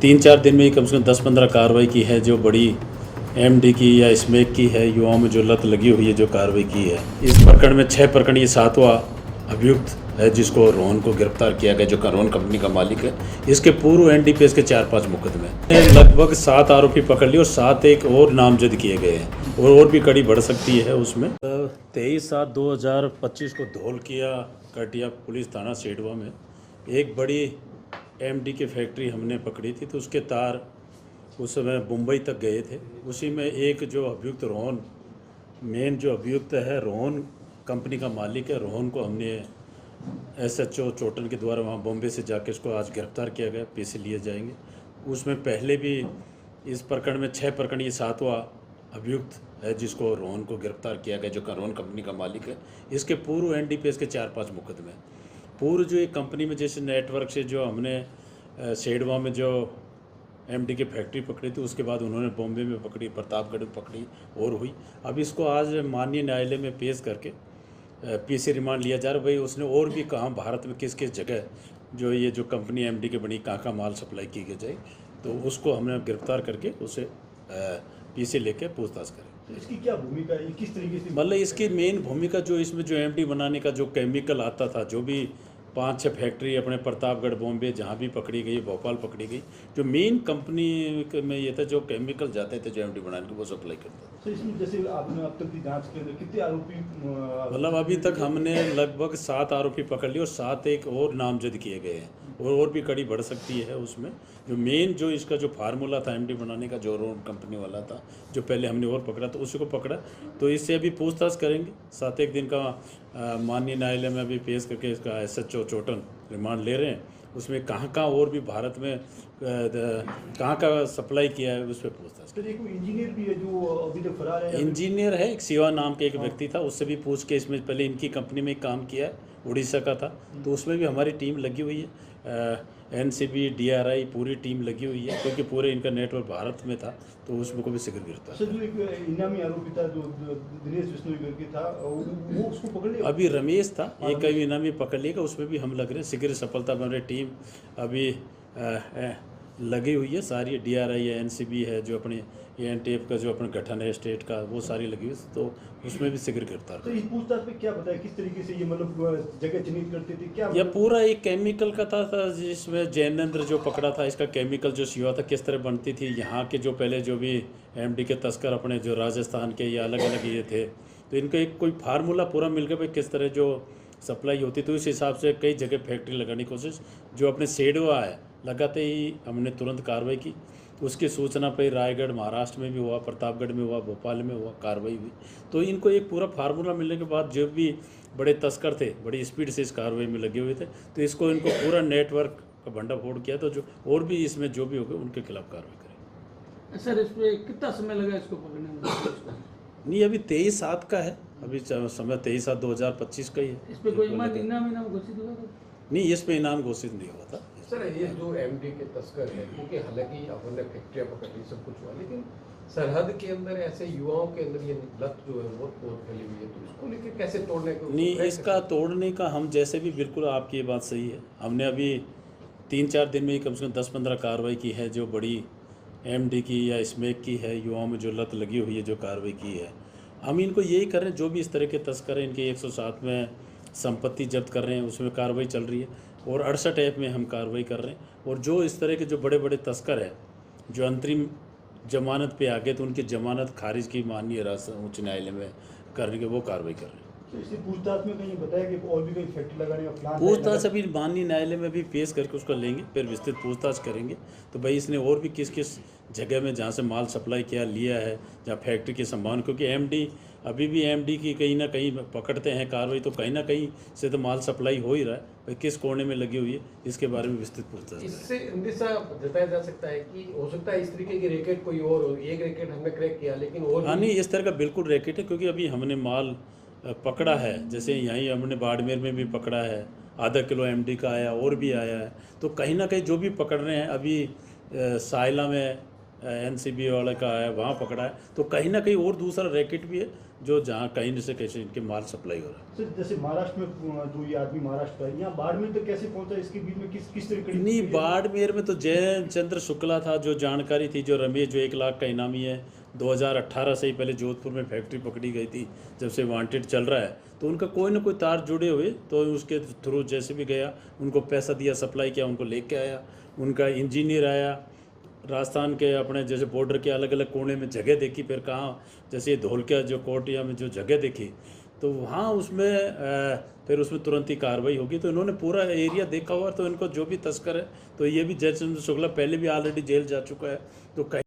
3-4 दिन में ही कम से कम 10-15 कार्रवाई की है, जो बड़ी एमडी की या स्मैक की है, युवाओं में जो लत लगी हुई है, जो कार्रवाई की है। इस प्रकरण में 6 प्रकरण, ये 7वां अभियुक्त है जिसको रोहन को गिरफ्तार किया गया, जो रोहन कंपनी का मालिक है। इसके पूर्व एनडीपीएस के 4-5 मुकदमे, लगभग 7 आरोपी पकड़ लिए और 7 एक और नामजद किए गए हैं और भी कड़ी बढ़ सकती है उसमें। 23/7/2025 को धौलकिया कटिया पुलिस थाना सेडवा में एक बड़ी एमडी की फैक्ट्री हमने पकड़ी थी, तो उसके तार उस समय मुंबई तक गए थे। उसी में एक जो अभियुक्त रोहन, मेन जो अभियुक्त है रोहन कंपनी का मालिक है, रोहन को हमने एसएचओ चोटन के द्वारा वहाँ बॉम्बे से जाके उसको आज गिरफ्तार किया गया, पीसी लिए जाएंगे। उसमें पहले भी इस प्रकरण में 6 प्रकरण, ये 7वां अभियुक्त है जिसको रोहन को गिरफ्तार किया गया, जो रोहन कंपनी का मालिक है। इसके पूर्व एनडीपीएस के 4-5 मुकदमे, पूर्व जो एक कंपनी में जैसे नेटवर्क से जो हमने सेडवा में जो एमडी की फैक्ट्री पकड़ी थी, उसके बाद उन्होंने बॉम्बे में पकड़ी, प्रतापगढ़ में पकड़ी और हुई। अब इसको आज माननीय न्यायालय में पेश करके पीसी रिमांड लिया जा रहा है। भाई उसने और भी कहाँ भारत में किस किस जगह जो ये जो कंपनी एमडी की बनी कहाँ माल सप्लाई की जाए, तो उसको हमने गिरफ्तार करके उसे पीसी लेके पूछताछ करें। तो इसकी क्या भूमिका है, किस तरीके से? मतलब इसकी मेन भूमिका जो इसमें जो एमडी बनाने का जो केमिकल आता था, जो भी 5-6 फैक्ट्री अपने प्रतापगढ़, बॉम्बे जहाँ भी पकड़ी गई, भोपाल पकड़ी गई, जो मेन कंपनी में ये था जो केमिकल जाते थे जो एमडी बनाने के, वो सप्लाई करता था। तो इसमें जैसे आपने अब तक की जांच के अंदर कितने आरोपी? मतलब अभी तक हमने लगभग 7 आरोपी पकड़ लिए और 7 एक और नामजद किए गए हैं और भी कड़ी बढ़ सकती है उसमें। जो मेन जो इसका जो फार्मूला था एमडी बनाने का, जो रोहन कंपनी वाला था, जो पहले हमने और पकड़ा था, उसी को पकड़ा। तो इससे अभी पूछताछ करेंगे। 7 एक दिन का माननीय न्यायालय में अभी पेश करके इसका एसएचओ चोटन रिमांड ले रहे हैं। उसमें कहाँ और भी भारत में कहाँ सप्लाई किया है, उस पर पूछताछ। तो देखो इंजीनियर भी है जो अभी तक फरार है। इंजीनियर है, एक शिवा नाम के एक व्यक्ति था, उससे भी पूछ के इसमें पहले इनकी कंपनी में काम किया है, उड़ीसा का था, तो उसमें भी हमारी टीम लगी हुई है। एनसीबी, डीआरआई पूरी टीम लगी हुई है, क्योंकि पूरे इनका नेटवर्क भारत में था, तो उसमें को भी शीघ्र गिरफ्तार। सर, जो एक इनामी आरोपी था जो दिनेश बिश्नोई करके था, वो उसको पकड़ लिया? अभी रमेश था, एक इनामी पकड़ लिएगा, उसमें भी हम लग रहे हैं शीघ्र सफलता में। हमारी टीम अभी लगी हुई है सारी, डीआरआई है, एनसीबी है, जो अपने एनटीएफ का जो अपना गठन है स्टेट का, वो सारी लगी हुई, तो उसमें भी शीघ्र गिरफ्तार। तो इस पूछताछ में क्या बताया, किस तरीके से ये मतलब जगह चिन्हित करते थे, क्या? यह पूरा एक केमिकल का था जिसमें जैनेंद्र जो पकड़ा था, इसका केमिकल जो शिवा था किस तरह बनती थी, यहाँ के जो पहले जो भी एमडी के तस्कर अपने जो राजस्थान के या अलग अलग ये थे, तो इनका एक कोई फार्मूला पूरा मिल गया भाई किस तरह जो सप्लाई होती। तो इस हिसाब से कई जगह फैक्ट्री लगाने की कोशिश, जो अपने सेडवा है लगाते ही हमने तुरंत कार्रवाई की। उसकी सूचना पर रायगढ़ महाराष्ट्र में भी हुआ, प्रतापगढ़ में हुआ, भोपाल में हुआ, कार्रवाई हुई। तो इनको एक पूरा फार्मूला मिलने के बाद जो भी बड़े तस्कर थे बड़ी स्पीड से इस कार्रवाई में लगे हुए थे, तो इसको इनको पूरा नेटवर्क का भंडाफोड़ किया। तो जो और भी इसमें जो भी हो गए उनके खिलाफ कार्रवाई करें। सर, इस पर कितना समय लगा इसको पकड़ने में? नहीं, अभी 23/7 का है, अभी समय 23/7/2025 का ही है। इस पर कोई इनाम घोषित हुआ था? नहीं, इस पे इनाम घोषित नहीं हुआ था। सर, ये जो एमडी के तस्कर है, क्योंकि हालांकि अपन ने फैक्ट्रियाँ पकड़ी, सब कुछ हुआ, लेकिन सरहद के अंदर ऐसे युवाओं के अंदर ये लत जो है वो बहुत फैली हुई है, तो इसको लेकर कैसे तोड़ने को? नहीं, इसका तोड़ने का हम जैसे भी, बिल्कुल आपकी ये बात सही है, हमने अभी 3-4 दिन में ही कम से कम 10-15 कार्रवाई की है, जो बड़ी एमडी की या स्मैक की है, युवाओं में जो लत लगी हुई है, जो कार्रवाई की है। हम इनको यही कर रहे हैं, जो भी इस तरह के तस्कर हैं, इनके 107 में संपत्ति जब्त कर रहे हैं, उसमें कार्रवाई चल रही है, और 68 ऐप में हम कार्रवाई कर रहे हैं। और जो इस तरह के जो बड़े बड़े तस्कर हैं जो अंतरिम जमानत पे आ गए, तो उनकी जमानत खारिज की माननीय उच्च न्यायालय में करने के वो कार्रवाई कर रहे हैं। तो इसी पूछताछ में कहीं बताया कि और भी कहीं फैक्ट्री लगाने का प्लान? पूछताछ अभी माननीय न्यायालय में भी पेश करके उसको लेंगे, फिर विस्तृत पूछताछ करेंगे। तो भाई इसने और भी किस किस जगह में जहाँ से माल सप्लाई किया लिया है, जहाँ फैक्ट्री की संभावना, क्योंकि एमडी अभी भी एमडी की कहीं ना कहीं पकड़ते हैं कार्रवाई, तो कहीं ना कहीं से तो माल सप्लाई हो ही रहा है, भाई किस कोने में लगी हुई है, इसके बारे में विस्तृत पूछताछ। इससे अंदेशा जताया जा सकता है कि हो सकता है इस तरीके की रैकेट कोई और हो। एक रैकेट हमने क्रैक किया, लेकिन और हाँ, नहीं, इस तरह का बिल्कुल रैकेट है, क्योंकि अभी हमने माल पकड़ा है, जैसे यहीं हमने बाड़मेर में भी पकड़ा है, आधा किलो एमडी का आया, और भी आया है। तो कहीं ना कहीं जो भी पकड़ रहे हैं, अभी साइला में एनसीबी वाले का आया, वहाँ पकड़ा है, तो कहीं ना कहीं और दूसरा रैकेट भी है जो जहाँ कहीं से कैसे इनके माल सप्लाई हो रहा है। सर जैसे महाराष्ट्र में जो ये आदमी महाराष्ट्र का है, यहाँ बाड़मेर तक कैसे पहुंचा, इसके बीच में किस तरह की नहीं, बाड़मेर में तो जयंत चंद्र शुक्ला था, जो जानकारी थी, जो रमेश जो 1 लाख का इनामी है, 2018 से ही पहले जोधपुर में फैक्ट्री पकड़ी गई थी, जब से वांटेड चल रहा है, तो उनका कोई ना कोई तार जुड़े हुए, तो उसके थ्रू जैसे भी गया, उनको पैसा दिया, सप्लाई किया, उनको लेके आया। उनका इंजीनियर आया राजस्थान के अपने जैसे बॉर्डर के अलग अलग कोने में जगह देखी, फिर कहाँ जैसे धौलकिया जो कोटिया में जो जगह देखी, तो वहाँ उसमें फिर उसमें तुरंत ही कार्रवाई होगी। तो इन्होंने पूरा एरिया देखा हुआ, तो इनको जो भी तस्कर है, तो ये भी जयचंद्र शुक्ला पहले भी ऑलरेडी जेल जा चुका है, तो कहीं